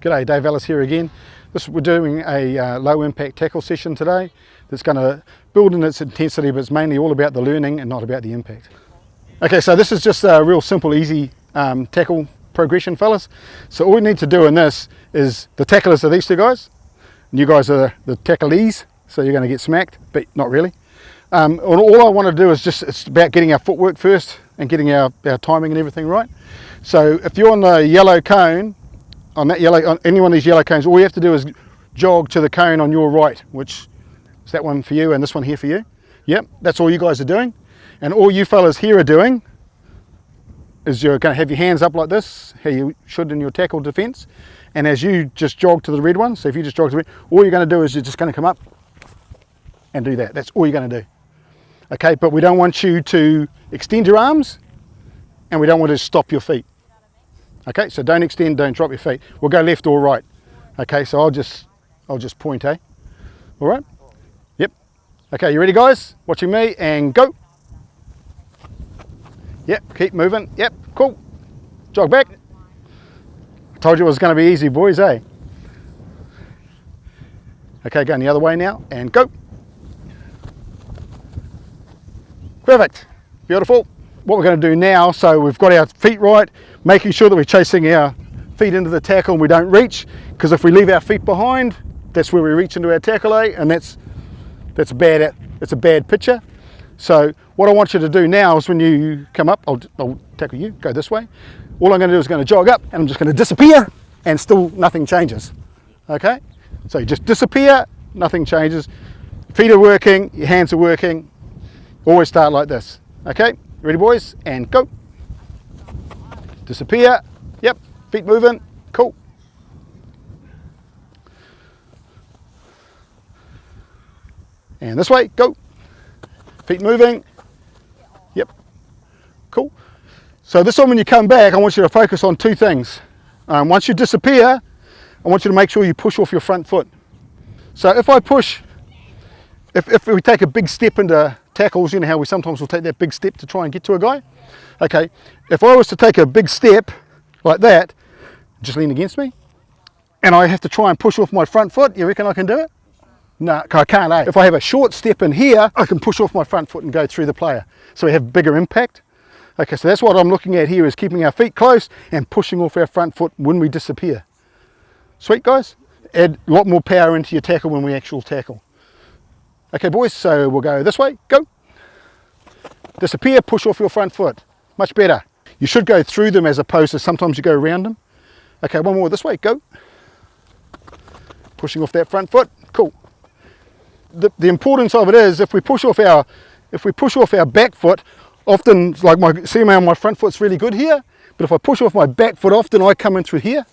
G'day, Dave Ellis here again. We're doing a low impact tackle session today that's going to build in its intensity, but it's mainly all about the learning and not about the impact. Okay, so this is just a real simple, easy tackle progression, fellas. So all we need to do in this is, the tacklers are these two guys, and you guys are the tacklees, so you're going to get smacked, but not really. All I want to do is it's about getting our footwork first and getting our timing and everything right. So if you're on the yellow cone, on any one of these yellow cones, all you have to do is jog to the cone on your right, which is that one for you and this one here for you. Yep, that's all you guys are doing. And all you fellas here are doing is you're going to have your hands up like this, how you should in your tackle defence. And as you just jog to the red one, so if you just jog to the red, all you're going to do is you're just going to come up and do that. That's all you're going to do. Okay, but we don't want you to extend your arms and we don't want to stop your feet. Okay, so don't extend, don't drop your feet. We'll go left or right. Okay, so I'll just point, eh? All right? Yep. Okay, you ready, guys? Watching me and go. Yep, keep moving. Yep, cool. Jog back. I told you it was going to be easy, boys, eh? Okay, going the other way now and go. Perfect. Beautiful. What we're going to do now, so we've got our feet right, making sure that we're chasing our feet into the tackle and we don't reach, because if we leave our feet behind, that's where we reach into our tackle, eh? And it's a bad picture. So what I want you to do now is when you come up, I'll tackle you, go this way. All I'm going to do is going to jog up and I'm just going to disappear and still nothing changes. Okay? So you just disappear, nothing changes. Feet are working, your hands are working. Always start like this. Okay? Ready, boys? And go. Disappear. Yep. Feet moving. Cool. And this way. Go. Feet moving. Yep. Cool. So this one, when you come back, I want you to focus on two things. Once you disappear, I want you to make sure you push off your front foot. So if I push, if we take a big step into tackles, you know how we sometimes will take that big step to try and get to a guy? Okay, if I was to take a big step like that, just lean against me, and I have to try and push off my front foot, you reckon I can do it? No, I can't, eh? If I have a short step in here, I can push off my front foot and go through the player. So we have bigger impact. Okay, so that's what I'm looking at here, is keeping our feet close and pushing off our front foot when we disappear. Sweet, guys? Add a lot more power into your tackle when we actual tackle. Okay, boys, so we'll go this way, go. Disappear, push off your front foot. Much better. You should go through them as opposed to sometimes you go around them. Okay, one more this way, go. Pushing off that front foot, cool. The importance of it is, if we push off our back foot, often, like my front foot's really good here, but if I push off my back foot, often I come in through here,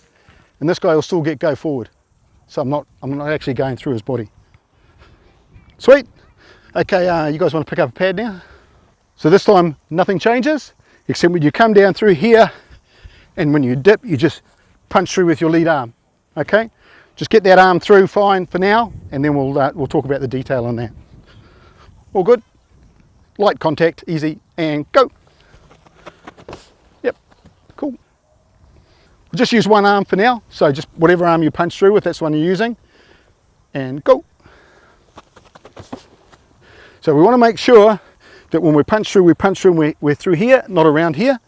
and this guy will still go forward. So I'm not actually going through his body. Sweet. Okay, you guys want to pick up a pad now? So this time nothing changes, except when you come down through here, and when you dip, you just punch through with your lead arm. Okay? Just get that arm through fine for now, and then we'll talk about the detail on that. All good? Light contact, easy, and go. Yep, cool. We'll just use one arm for now, so just whatever arm you punch through with, that's the one you're using, and go. So we want to make sure that when we punch through and we're through here, not around here.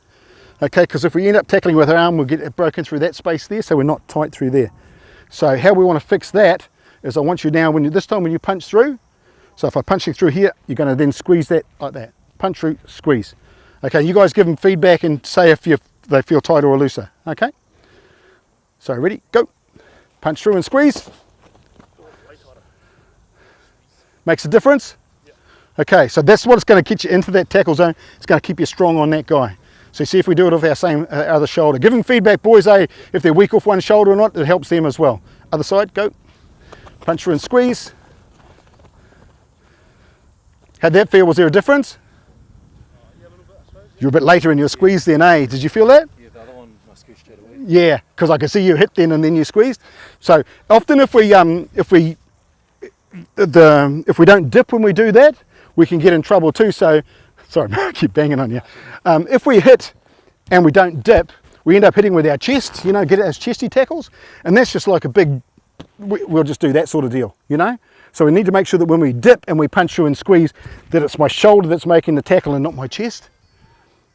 Okay, because if we end up tackling with our arm, we'll get it broken through that space there, so we're not tight through there. So how we want to fix that is, I want you now, this time when you punch through, so if I punch you through here, you're going to then squeeze that like that. Punch through, squeeze. Okay, you guys give them feedback and say if they feel tighter or looser. Okay? So ready, go. Punch through and squeeze. Makes a difference? Okay, so that's what's going to get you into that tackle zone. It's going to keep you strong on that guy. So see if we do it off our same other shoulder. Give them feedback, boys, eh? If they're weak off one shoulder or not, it helps them as well. Other side, go. Punch through and squeeze. How'd that feel? Was there a difference? Yeah, a little bit, I suppose. You're a bit later in your squeeze then, eh? Did you feel that? Yeah, the other one I squeezed straight away. Yeah, because I could see you hit then and then you squeezed. So often if we don't dip when we do that, we can get in trouble too. So, sorry, I keep banging on you. If we hit and we don't dip, we end up hitting with our chest, you know, get those chesty tackles, and that's just like a big, we'll just do that sort of deal, you know. So we need to make sure that when we dip and we punch through and squeeze, that it's my shoulder that's making the tackle and not my chest,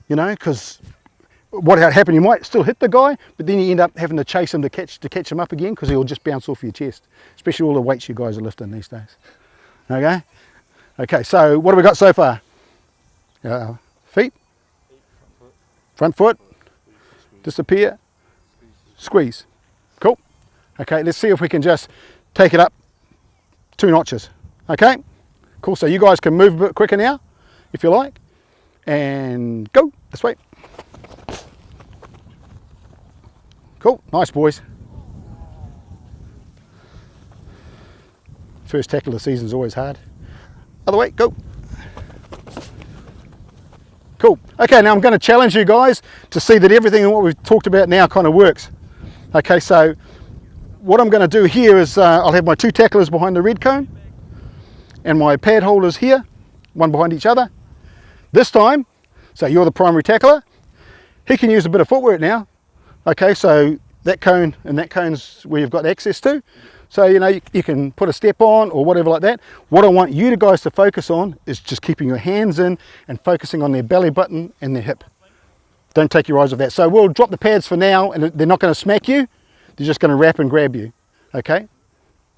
you know, because what happened, you might still hit the guy, but then you end up having to chase him to catch him up again, because he'll just bounce off your chest, especially all the weights you guys are lifting these days. Okay, so what have we got so far? Feet, front foot, disappear, squeeze. Cool. Okay, let's see if we can just take it up 2 notches. Okay, cool. So you guys can move a bit quicker now, if you like, and go this way. Cool, nice boys. First tackle of the season is always hard. Other way, go. Cool. Okay, now I'm going to challenge you guys to see that everything in what we've talked about now kind of works. Okay, so what I'm going to do here is I'll have my 2 tacklers behind the red cone and my pad holders here, one behind each other. This time, so you're the primary tackler, he can use a bit of footwork now. Okay, so that cone and that cone's where you've got access to. So, you know, you can put a step on or whatever like that. What I want you guys to focus on is just keeping your hands in and focusing on their belly button and their hip. Don't take your eyes off that. So we'll drop the pads for now, and they're not going to smack you. They're just going to wrap and grab you. Okay,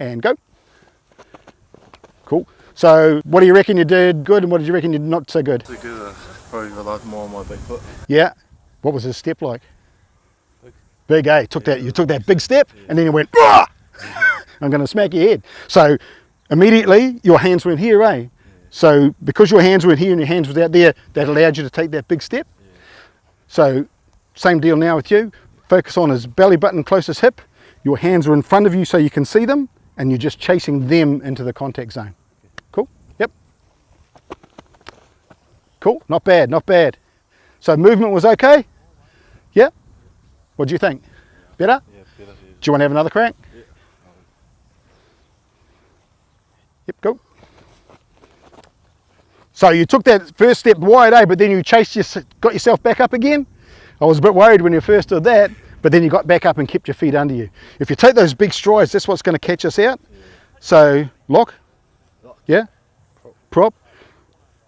and go. Cool. So what do you reckon you did good, and what did you reckon you did not so good? Too good, probably relied more on my big foot. Yeah. What was his step like? Big, eh? You took that big step, and then you went, "Ah!" I'm going to smack your head. So immediately your hands went here, eh? Yeah. So because your hands went here and your hands was out there, that allowed you to take that big step. Yeah. So same deal now with you. Focus on his belly button, closest hip. Your hands are in front of you so you can see them, and you're just chasing them into the contact zone. Cool? Yep. Cool, not bad, not bad. So movement was okay? Yeah? What do you think? Better? Yeah, better. Yeah. Do you want to have another crack? Yeah. Yep, go. So you took that first step wide, but then you got yourself back up again. I was a bit worried when you first did that, but then you got back up and kept your feet under you. If you take those big strides, that's what's going to catch us out. Yeah. So lock, yeah, prop.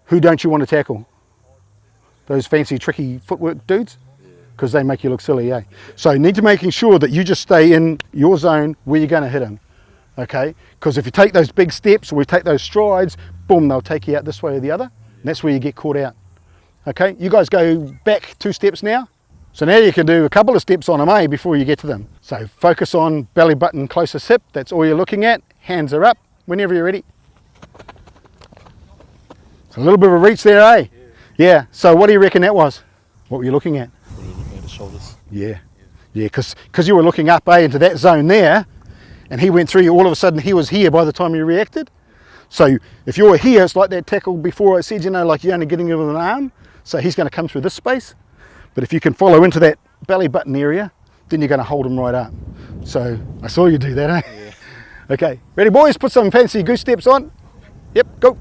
Who don't you want to tackle? Those fancy, tricky footwork dudes? Because they make you look silly, eh? So you need to making sure that you just stay in your zone where you're going to hit them. Okay, because if you take those big steps or we take those strides, boom, they'll take you out this way or the other, and that's where you get caught out. Okay, you guys go back 2 steps now. So now you can do a couple of steps on them, eh, before you get to them. So focus on belly button, closest hip, that's all you're looking at. Hands are up whenever you're ready. It's a little bit of a reach there, eh? Yeah, so what do you reckon that was? What were you looking at? We were looking at the shoulders. Yeah, because you were looking up, into that zone there, and he went through you, all of a sudden he was here by the time you reacted. So if you're here, it's like that tackle before I said, you know, like you're only getting him with an arm, so he's going to come through this space. But if you can follow into that belly button area, then you're going to hold him right up. So I saw you do that, eh? Yeah. Okay, ready boys, put some fancy goose steps on. Yep, go.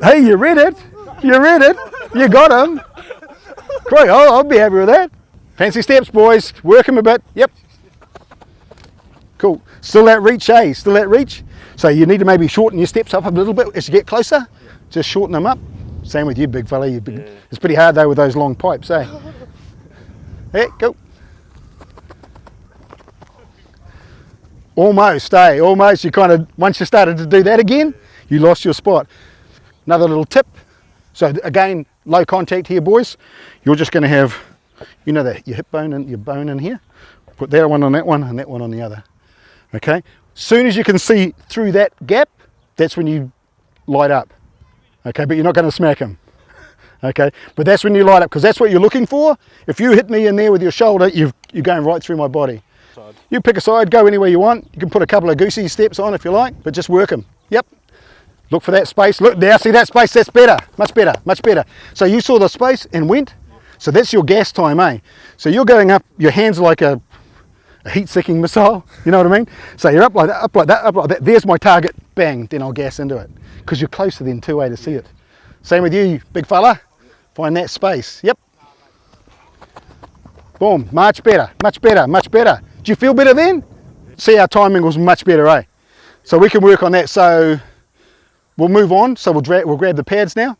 Hey, you read it, you got him. Great, I'll be happy with that. Fancy steps, boys, work him a bit, yep. Cool, still that reach, eh? Still that reach? So you need to maybe shorten your steps up a little bit as you get closer. Just shorten them up. Same with you, big fella. It's pretty hard though with those long pipes, eh? Yeah, go. Almost, eh? Almost. You kind of, once you started to do that again, you lost your spot. Another little tip. So again, low contact here, boys. You're just going to have, you know, your hip bone and your bone in here. Put that one on that one and that one on the other. Okay. Soon as you can see through that gap, that's when you light up. Okay, but you're not going to smack him. Okay, but that's when you light up, because that's what you're looking for. If you hit me in there with your shoulder, you're going right through my body. Side. You pick a side, go anywhere you want. You can put a couple of goosey steps on if you like, but just work them. Yep. Look for that space. Look there, see that space? That's better. Much better, much better. So you saw the space and went. So that's your gas time, eh? So you're going up, your hands are like a heat-seeking missile, you know what I mean? So you're up like that, up like that, up like that. There's my target, bang, then I'll gas into it. Because you're closer than 2A to see it. Same with you, big fella. Find that space. Yep. Boom. Much better, much better, much better. Do you feel better then? See, our timing was much better, eh? So we can work on that. So we'll move on. So we'll grab the pads now.